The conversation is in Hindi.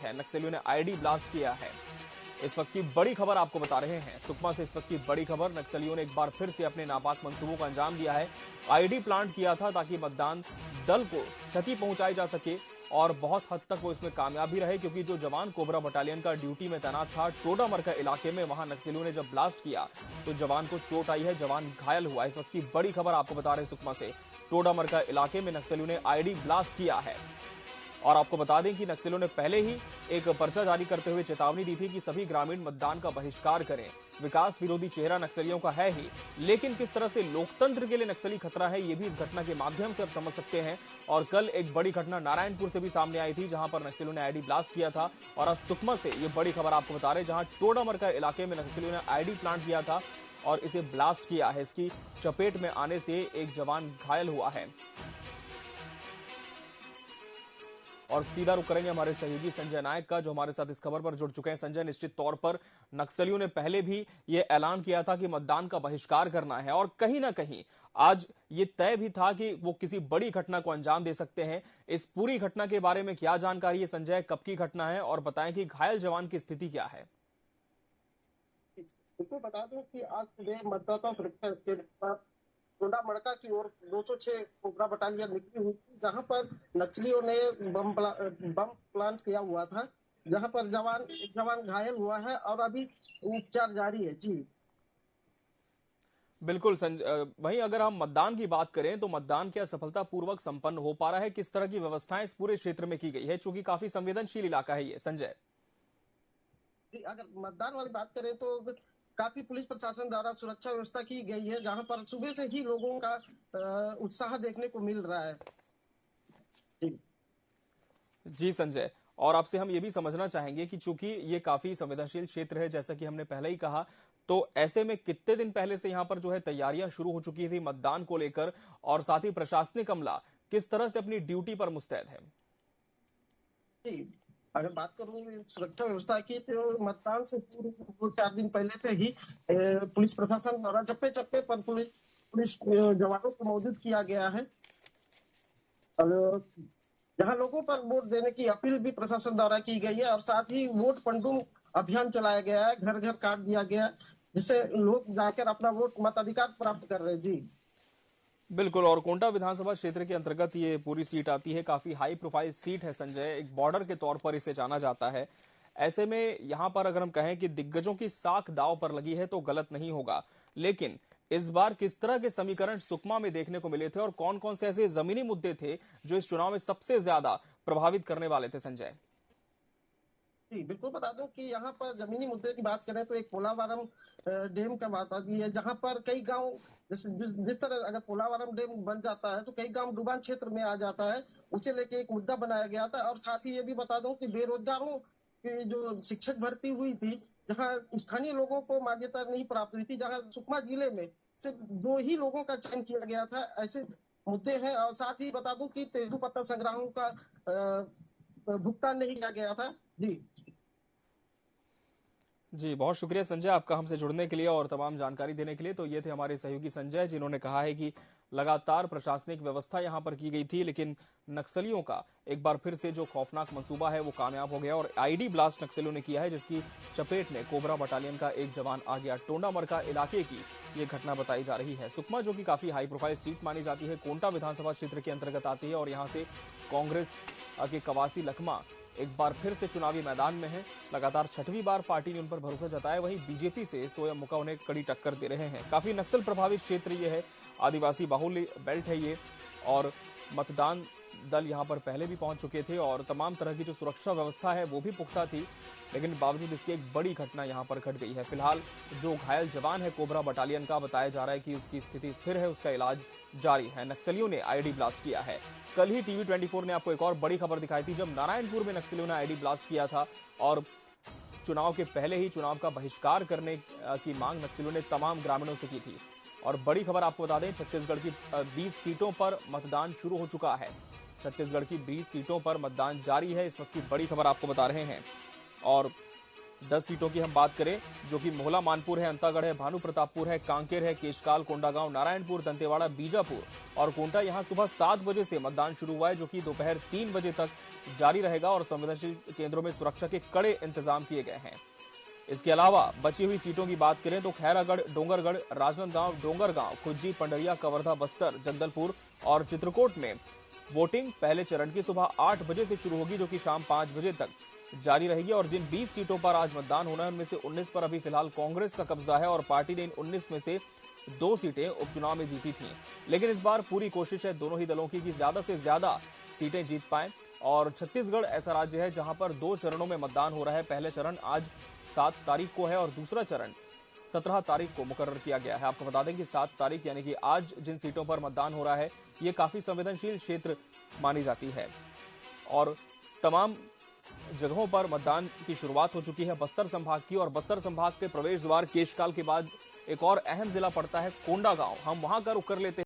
है, नक्सलियों ने आईडी ब्लास्ट किया है। इस वक्त की बड़ी खबर आपको बता रहे हैं, सुकमा से इस वक्त की बड़ी खबर। नक्सलियों ने एक बार फिर से अपने नापाक मंसूबों का अंजाम दिया है। आईडी प्लांट किया था ताकि मतदान दल को क्षति पहुंचाई जा सके और बहुत हद तक वो इसमें कामयाब भी रहे, क्योंकि जो जवान कोबरा बटालियन का ड्यूटी में तैनात था टोडामरका इलाके में, वहां नक्सलियों ने जब ब्लास्ट किया तो जवान को चोट आई है, जवान घायल हुआ। इस वक्त की बड़ी खबर आपको बता रहे हैं सुकमा से, टोडामरका इलाके में नक्सलियों ने आईडी ब्लास्ट किया है। और आपको बता दें कि नक्सलियों ने पहले ही एक पर्चा जारी करते हुए चेतावनी दी थी कि सभी ग्रामीण मतदान का बहिष्कार करें। विकास विरोधी चेहरा नक्सलियों का है ही, लेकिन किस तरह से लोकतंत्र के लिए नक्सली खतरा है, ये भी इस घटना के माध्यम से आप समझ सकते हैं। और कल एक बड़ी घटना नारायणपुर से भी सामने आई थी, जहां पर नक्सलियों ने आईडी ब्लास्ट किया था। और आज सुकमा से ये बड़ी खबर आपको बता रहे हैं, जहां टोडामरका इलाके में नक्सलियों ने आईडी प्लांट किया था और इसे ब्लास्ट किया है। इसकी चपेट में आने से एक जवान घायल हुआ है। और सीधा रुक करेंगे हमारे सहयोगी संजय नायक का, जो हमारे साथ इस खबर पर जुड़ चुके हैं। संजय, निश्चित तौर पर नक्सलियों ने पहले भी ये ऐलान किया था कि मतदान का बहिष्कार करना है, और कहीं ना कहीं आज ये तय भी था कि वो किसी बड़ी घटना को अंजाम दे सकते हैं। इस पूरी घटना के बारे में क्या जानकारी है संजय, कब की घटना है, और बताएं कि घायल जवान की स्थिति क्या है। बिल्कुल बता दूं कि आज सुबह मतदाता सुरक्षा के टोडामरका की ओर 206 कोबरा बटालियन निकली हुई थी, जहां पर नक्सलियों ने बम प्लांट किया हुआ था, जहां पर एक जवान घायल हुआ है और अभी उपचार जारी है। जी बिल्कुल संजय, वहीं अगर हम मतदान की बात करें तो मतदान क्या सफलतापूर्वक संपन्न हो पा रहा है? किस तरह की व्यवस्थाएं इस पूरे क्षेत्र में की गई है, चूंकि काफी संवेदनशील इलाका है ये संजय? अगर मतदान वाली बात करें तो काफी पुलिस प्रशासन द्वारा सुरक्षा व्यवस्था की गई है, जहां पर सुबह से ही लोगों का उत्साह देखने को मिल रहा है। जी संजय, और आपसे हम ये भी समझना चाहेंगे कि चूंकि ये काफी संवेदनशील क्षेत्र है, जैसा कि हमने पहले ही कहा, तो ऐसे में कितने दिन पहले से यहाँ पर जो है तैयारियां शुरू हो चुकी थी मतदान को लेकर, और साथ ही प्रशासनिक अमला किस तरह से अपनी ड्यूटी पर मुस्तैद है? जी, अगर बात करूं सुरक्षा व्यवस्था की, तो मतदान से पूर्व 2-4 दिन पहले से ही पुलिस प्रशासन द्वारा चप्पे चप्पे पर पुलिस जवानों को मौजूद किया गया है। और जहां लोगों पर वोट देने की अपील भी प्रशासन द्वारा की गई है, और साथ ही वोट पंडुम अभियान चलाया गया है, घर घर कार्ड दिया गया, जिससे लोग जाकर अपना वोट मताधिकार प्राप्त कर रहे हैं। जी बिल्कुल, और कोंटा विधानसभा क्षेत्र के अंतर्गत ये पूरी सीट आती है, काफी हाई प्रोफाइल सीट है संजय, एक बॉर्डर के तौर पर इसे जाना जाता है। ऐसे में यहां पर अगर हम कहें कि दिग्गजों की साख दांव पर लगी है तो गलत नहीं होगा, लेकिन इस बार किस तरह के समीकरण सुकमा में देखने को मिले थे और कौन कौन से ऐसे जमीनी मुद्दे थे जो इस चुनाव में सबसे ज्यादा प्रभावित करने वाले थे संजय? जी, बिल्कुल बता दूं कि यहाँ पर जमीनी मुद्दे की बात करें तो एक पोलावरम डैम का बात आती है, जहाँ पर कई गांव, जिस तरह अगर पोलावरम डैम बन जाता है तो कई गांव डुबान क्षेत्र में आ जाता है, उसे लेके एक मुद्दा बनाया गया था। और साथ ही ये भी बता दूं कि बेरोजगारों की जो शिक्षक भर्ती हुई थी, जहाँ स्थानीय लोगों को मान्यता नहीं प्राप्त हुई थी, जहाँ सुकमा जिले में सिर्फ 2 ही लोगों का चयन किया गया था, ऐसे मुद्दे हैं। और साथ ही बता दूं कि तेंदुपत्ता संग्रामों का भुगतान नहीं किया गया था। जी जी, बहुत शुक्रिया संजय आपका हमसे जुड़ने के लिए और तमाम जानकारी देने के लिए। तो ये थे हमारे सहयोगी संजय, जिन्होंने कहा है कि लगातार प्रशासनिक व्यवस्था यहां पर की गई थी, लेकिन नक्सलियों का एक बार फिर से जो खौफनाक मंसूबा है वो कामयाब हो गया और आईडी ब्लास्ट नक्सलियों ने किया है, जिसकी चपेट में कोबरा बटालियन का एक जवान आ गया। टोडामरका इलाके की ये घटना बताई जा रही है। सुकमा जो कि काफी हाई प्रोफाइल सीट मानी जाती है, कोंटा विधानसभा क्षेत्र के अंतर्गत आती है, और यहाँ से कांग्रेस के कवासी लखमा एक बार फिर से चुनावी मैदान में है। लगातार 6वीं बार पार्टी ने उन पर भरोसा जताया। वहीं बीजेपी से सोयम मुका उन्हें कड़ी टक्कर दे रहे हैं। काफी नक्सल प्रभावित क्षेत्र ये है, आदिवासी बाहुल्य बेल्ट है ये, और मतदान दल यहां पर पहले भी पहुंच चुके थे और तमाम तरह की जो सुरक्षा व्यवस्था है वो भी पुख्ता थी, लेकिन बावजूद इसकी एक बड़ी घटना यहां पर घट गई है। फिलहाल जो घायल जवान है कोबरा बटालियन का, बताया जा रहा है कि उसकी स्थिति स्थिर है, उसका इलाज जारी है। नक्सलियों ने आईडी ब्लास्ट किया है। कल ही टीवी 24 ने आपको एक और बड़ी खबर दिखाई थी, जब नारायणपुर में नक्सलियों ने आईडी ब्लास्ट किया था और चुनाव के पहले ही चुनाव का बहिष्कार करने की मांग नक्सलियों ने तमाम ग्रामीणों से की थी। और बड़ी खबर आपको बता दें, छत्तीसगढ़ की 20 सीटों पर मतदान शुरू हो चुका है। छत्तीसगढ़ की 20 सीटों पर मतदान जारी है, इस वक्त की बड़ी खबर आपको बता रहे हैं। और 10 सीटों की हम बात करें जो कि मोहला मानपुर है, अंतागढ़ है, भानु प्रतापपुर है, कांकेर है, केशकाल, कोंडागांव, नारायणपुर, दंतेवाड़ा, बीजापुर और कोंटा। यहां सुबह 7 बजे से मतदान शुरू हुआ है जो कि दोपहर 3 बजे तक जारी रहेगा और संवेदनशील केंद्रों में सुरक्षा के कड़े इंतजाम किए गए हैं। इसके अलावा बची हुई सीटों की बात करें तो खैरागढ़, डोंगरगढ़, राजनांदगांव, डोंगरगांव, खुज्जी, पंडरिया, कवर्धा, बस्तर, जगदलपुर और चित्रकूट में वोटिंग पहले चरण की सुबह 8 बजे से शुरू होगी जो कि शाम 5 बजे तक जारी रहेगी। और जिन 20 सीटों पर आज मतदान होना है उनमें से 19 पर अभी फिलहाल कांग्रेस का कब्जा है और पार्टी ने इन 19 में से 2 सीटें उपचुनाव में जीती थीं। लेकिन इस बार पूरी कोशिश है दोनों ही दलों की कि ज्यादा से ज्यादा सीटें जीत पाएं। और छत्तीसगढ़ ऐसा राज्य है जहां पर 2 चरणों में मतदान हो रहा है। पहले चरण आज 7 तारीख को है और दूसरा चरण 17 तारीख को मुकर्रर किया गया है। आपको बता दें कि 7 तारीख यानी कि आज जिन सीटों पर मतदान हो रहा है ये काफी संवेदनशील क्षेत्र मानी जाती है और तमाम जगहों पर मतदान की शुरुआत हो चुकी है बस्तर संभाग की। और बस्तर संभाग के प्रवेश द्वार केशकाल के बाद एक और अहम जिला पड़ता है कोंडागांव। हम वहां का रुख कर लेते हैं।